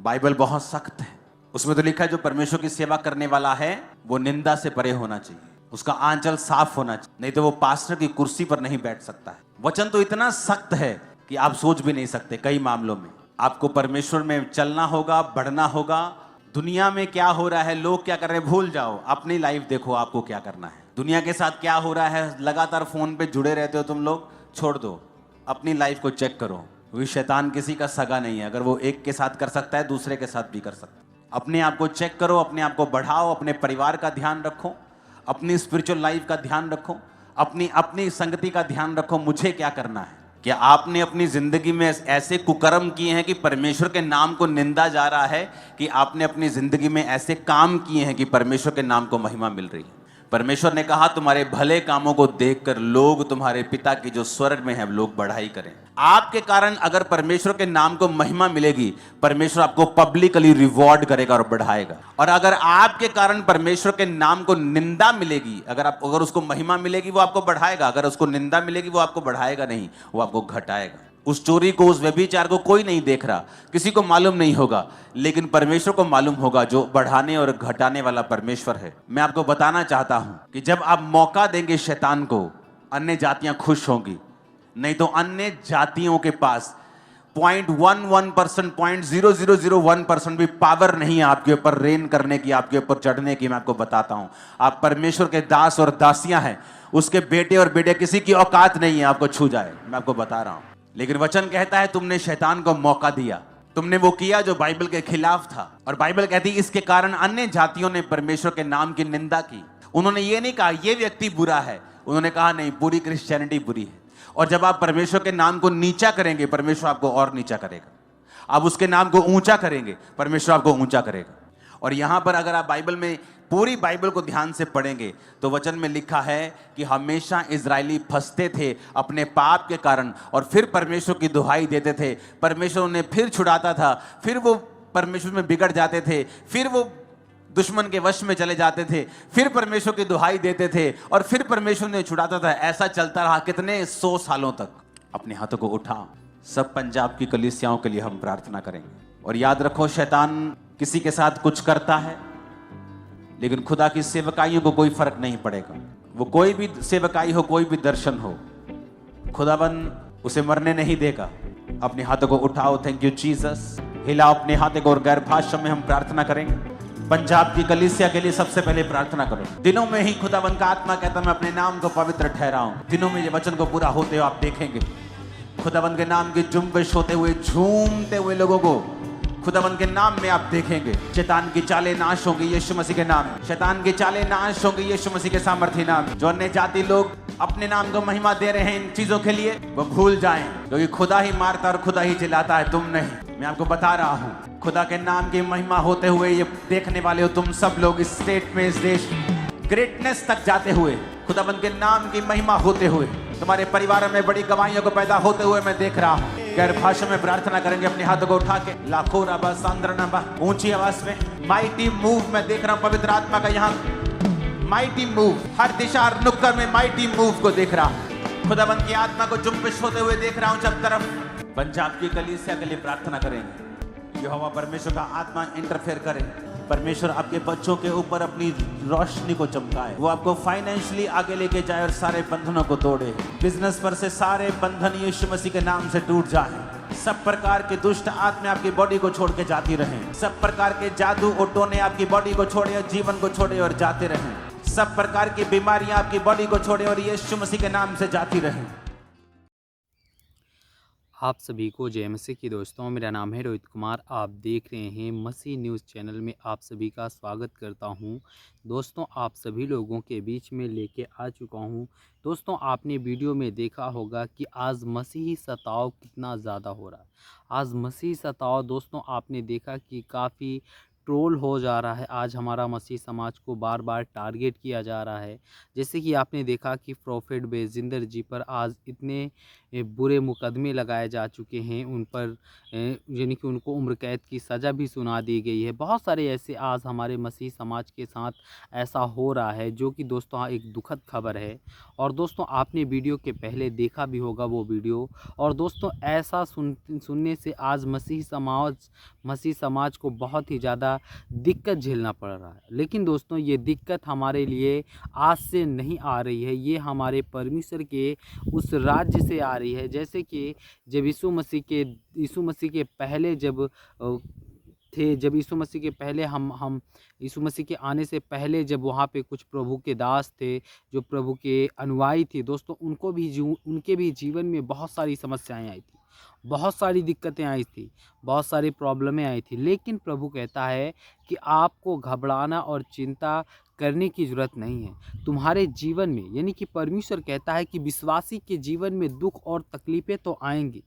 Bible बहुत सख्त है। उसमें तो लिखा है जो परमेश्वर की सेवा करने वाला है वो निंदा से परे होना चाहिए, उसका आंचल साफ होना चाहिए, नहीं तो वो पास्टर की कुर्सी पर नहीं बैठ सकता है। वचन तो इतना सख्त है कि आप सोच भी नहीं सकते। कई मामलों में आपको परमेश्वर में चलना होगा, बढ़ना होगा। दुनिया में क्या हो रहा है, लोग क्या कर रहे हैं, भूल जाओ, अपनी लाइफ देखो आपको क्या करना है। दुनिया के साथ क्या हो रहा है, लगातार फोन पे जुड़े रहते हो तुम लोग, छोड़ दो, अपनी लाइफ को चेक करो। वो शैतान किसी का सगा नहीं है, अगर वो एक के साथ कर सकता है दूसरे के साथ भी कर सकता है। अपने आप को चेक करो, अपने आप को बढ़ाओ, अपने परिवार का ध्यान रखो, अपनी स्पिरिचुअल लाइफ का ध्यान रखो, अपनी अपनी संगति का ध्यान रखो। मुझे क्या करना है? क्या आपने अपनी जिंदगी में ऐसे कुकर्म किए हैं कि परमेश्वर के नाम को निंदा जा रहा है, कि आपने अपनी जिंदगी में ऐसे काम किए हैं कि परमेश्वर के नाम को महिमा मिल रही है? परमेश्वर ने कहा तुम्हारे भले कामों को देखकर लोग तुम्हारे पिता की जो स्वर्ग में है लोग बढ़ाई करें। आपके कारण अगर परमेश्वर के नाम को महिमा मिलेगी, परमेश्वर आपको पब्लिकली रिवॉर्ड करेगा और बढ़ाएगा। और अगर आपके कारण परमेश्वर के नाम को निंदा मिलेगी, अगर उसको महिमा मिलेगी वो आपको बढ़ाएगा, अगर उसको निंदा मिलेगी वो आपको बढ़ाएगा नहीं, वो आपको घटाएगा। उस चोरी को, उस व्यभिचार को कोई नहीं देख रहा, किसी को मालूम नहीं होगा, लेकिन परमेश्वर को मालूम होगा, जो बढ़ाने और घटाने वाला परमेश्वर है। मैं आपको बताना चाहता हूं कि जब आप मौका देंगे शैतान को, अन्य जातियां खुश होंगी, नहीं तो अन्य जातियों के पास 0.11%, 0.0001% भी पावर नहीं है आपके ऊपर रेन करने की, आपके ऊपर चढ़ने की। मैं आपको बताता हूं, आप परमेश्वर के दास और दासियां हैं, उसके बेटे और बेटे, किसी की औकात नहीं है आपको छू जाए। मैं आपको बता रहा हूं। लेकिन वचन कहता है तुमने शैतान को मौका दिया, तुमने वो किया जो बाइबल के खिलाफ था। और बाइबल कहती है इसके कारण अन्य जातियों ने परमेश्वर के नाम की निंदा की। उन्होंने ये नहीं कहा ये व्यक्ति बुरा है, उन्होंने कहा नहीं, पूरी क्रिश्चियनिटी बुरी है। और जब आप परमेश्वर के नाम को नीचा करेंगे, परमेश्वर आपको और नीचा करेगा। आप उसके नाम को ऊंचा करेंगे, परमेश्वर आपको ऊंचा करेगा। और यहां पर अगर आप बाइबल में, पूरी बाइबल को ध्यान से पढ़ेंगे तो वचन में लिखा है कि हमेशा इजरायली फंसते थे अपने पाप के कारण, और फिर परमेश्वर की दुहाई देते थे, परमेश्वर उन्हें फिर छुड़ाता था, फिर वो परमेश्वर में बिगड़ जाते थे, फिर वो दुश्मन के वश में चले जाते थे, फिर परमेश्वर की दुहाई देते थे, और फिर परमेश्वर ने छुड़ाता था। ऐसा चलता रहा कितने 100 सालों तक। अपने हाथों को उठाओ, सब पंजाब की कलीसियाओं के लिए हम प्रार्थना करेंगे। और याद रखो, शैतान किसी के साथ कुछ करता है, लेकिन खुदा की सेवकाइयों को कोई फर्क नहीं पड़ेगा। वो कोई भी सेवकाई हो, कोई भी दर्शन हो, खुदाबंद उसे मरने नहीं देगा। अपने हाथों को उठाओ, थैंक यू जीसस। हिलाओ अपने हाथों को और गैर भाषा में हम प्रार्थना करेंगे। पंजाब की कलीसिया के लिए सबसे पहले प्रार्थना करो। दिनों में ही खुदाबंद का आत्मा कहता मैं अपने नाम को पवित्र ठहराऊं। दिनों में ये वचन को पूरा होते हुए आप देखेंगे खुदाबंद के नाम की जुम्बिश होते हुए, झूमते हुए लोगों को खुदाबंद के नाम में आप देखेंगे। शैतान की चालें नाश होंगी यीशु मसीह के नाम। शैतान की चालें नाश होंगी यीशु मसीह के सामर्थ्य नाम। जो अन्य जाति लोग अपने नाम को महिमा दे रहे हैं इन चीजों के लिए, वो भूल जाएं, क्योंकि खुदा ही मारता और खुदा ही जिलाता है, तुम नहीं। मैं आपको बता रहा हूं, खुदा के नाम की महिमा होते हुए ये देखने वाले हो तुम सब लोग, इस स्टेट में, इस देश, ग्रेटनेस तक जाते हुए, खुदाबंद के नाम की महिमा होते हुए, तुम्हारे परिवार में बड़ी गवाहियों को पैदा होते हुए मैं देख रहा हूं। गैर भाषा में प्रार्थना करेंगे अपने हाथों को उठा के, लाखों रबा सांद्रनबा, ऊंची आवाज में। माइटी मूव मैं देख रहा हूं, पवित्र आत्मा का यहाँ माइटी मूव, हर दिशा हर नुक्कड़ में माइटी मूव को देख रहा हूं। खुदाबंद की आत्मा को जुम्बिश होते हुए देख रहा हूं सब तरफ। पंजाब की कलीसिया के लिए प्रार्थना करेंगे, यहोवा परमेश्वर का आत्मा इंटरफेयर करे, परमेश्वर आपके बच्चों के ऊपर अपनी रोशनी को चमकाए, वो आपको फाइनेंशियली आगे लेके जाए और सारे बंधनों को तोड़े। बिजनेस पर से सारे बंधन यीशु मसीह के नाम से टूट जाए। सब प्रकार के दुष्ट आत्मा आपकी बॉडी को छोड़ के जाती रहें। सब प्रकार के जादू उटोने आपकी बॉडी को छोड़े, जीवन को छोड़े और जाते रहें। सब प्रकार की बीमारियां आपकी बॉडी को छोड़े और यीशु मसीह के नाम से जाती रहें। आप सभी को जय मसीह की दोस्तों, मेरा नाम है रोहित कुमार। आप देख रहे हैं मसीह न्यूज़ चैनल में, आप सभी का स्वागत करता हूं। दोस्तों, आप सभी लोगों के बीच में लेके आ चुका हूं। दोस्तों, आपने वीडियो में देखा होगा कि आज मसीही सताव कितना ज़्यादा हो रहा है। आज मसीही सताव दोस्तों आपने देखा कि काफ़ी ट्रोल हो जा रहा है। आज हमारा मसीह समाज को बार बार टारगेट किया जा रहा है। जैसे कि आपने देखा कि प्रोफेट बेजिंदर जी पर आज इतने बुरे मुकदमे लगाए जा चुके हैं, उन पर यानी कि उनको उम्र कैद की सज़ा भी सुना दी गई है। बहुत सारे ऐसे आज हमारे मसीही समाज के साथ ऐसा हो रहा है, जो कि दोस्तों एक दुखद खबर है। और दोस्तों आपने वीडियो के पहले देखा भी होगा वो वीडियो। और दोस्तों ऐसा सुनने से आज मसीही समाज को बहुत ही ज़्यादा दिक्कत झेलना पड़ रहा है। लेकिन दोस्तों ये दिक्कत हमारे लिए आज से नहीं आ रही है, ये हमारे परमेश्वर के उस राज्य से आ रही है। जैसे कि जब यीशु मसीह के पहले जब यीशु मसीह के पहले हम यीशु मसीह के आने से पहले जब वहाँ पे कुछ प्रभु के दास थे, जो प्रभु के अनुयायी थे दोस्तों, उनके भी जीवन में बहुत सारी समस्याएं आई थी, बहुत सारी दिक्कतें आई थी, बहुत सारी प्रॉब्लमें आई थी। लेकिन प्रभु कहता है कि आपको घबराना और चिंता करने की ज़रूरत नहीं है। तुम्हारे जीवन में, यानी कि परमेश्वर कहता है कि विश्वासी के जीवन में दुख और तकलीफ़ें तो आएँगी।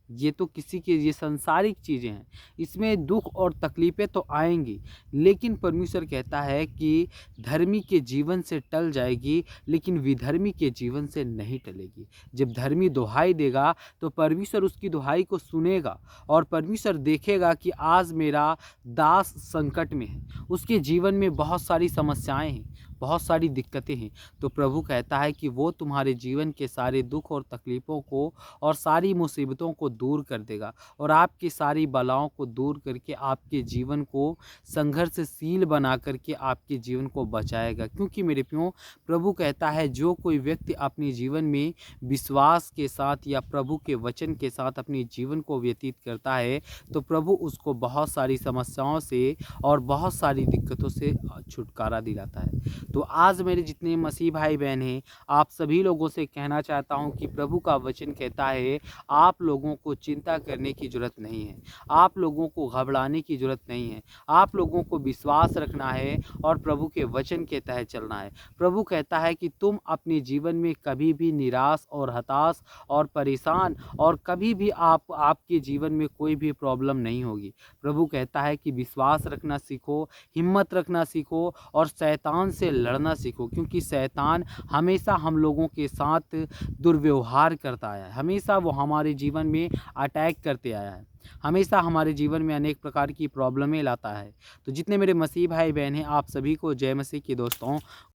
ये सांसारिक चीज़ें हैं, इसमें दुख और तकलीफ़ें तो आएँगी। लेकिन परमेश्वर कहता है कि धर्मी के जीवन से टल जाएगी, लेकिन विधर्मी के जीवन से नहीं टलेगी। जब धर्मी दुहाई देगा तो परमेश्वर उसकी दुहाई को सुनेगा, और परमेश्वर देखेगा कि आज मेरा दास संकट में है, उसके जीवन में बहुत सारी समस्याएं हैं, बहुत सारी दिक्कतें हैं। तो प्रभु कहता है कि वो तुम्हारे जीवन के सारे दुख और तकलीफ़ों को और सारी मुसीबतों को दूर कर देगा, और आपकी सारी बलाओं को दूर करके आपके जीवन को संघर्षशील बना करके आपके जीवन को बचाएगा। क्योंकि मेरे प्रियो, प्रभु कहता है जो कोई व्यक्ति अपने जीवन में विश्वास के साथ या प्रभु के वचन के साथ अपने जीवन को व्यतीत करता है, तो प्रभु उसको बहुत सारी समस्याओं से और बहुत सारी दिक्कतों से छुटकारा दिलाता है। तो आज मेरे जितने मसीह भाई बहन हैं, आप सभी लोगों से कहना चाहता हूं कि प्रभु का वचन कहता है आप लोगों को चिंता करने की ज़रूरत नहीं है, आप लोगों को घबराने की ज़रूरत नहीं है, आप लोगों को विश्वास रखना है और प्रभु के वचन के तहत चलना है। प्रभु कहता है कि तुम अपने जीवन में कभी भी निराश और हताश और परेशान और कभी भी आपके जीवन में कोई भी प्रॉब्लम नहीं होगी। प्रभु कहता है कि विश्वास रखना सीखो, हिम्मत रखना सीखो और शैतान से लड़ना सीखो, क्योंकि शैतान हमेशा हम लोगों के साथ दुर्व्यवहार करता आया है, हमेशा वो हमारे जीवन में अटैक करते आया है, हमेशा हमारे जीवन में अनेक प्रकार की प्रॉब्लमें लाता है। तो जितने मेरे मसीह भाई बहन हैं, आप सभी को जय मसीह की दोस्तों।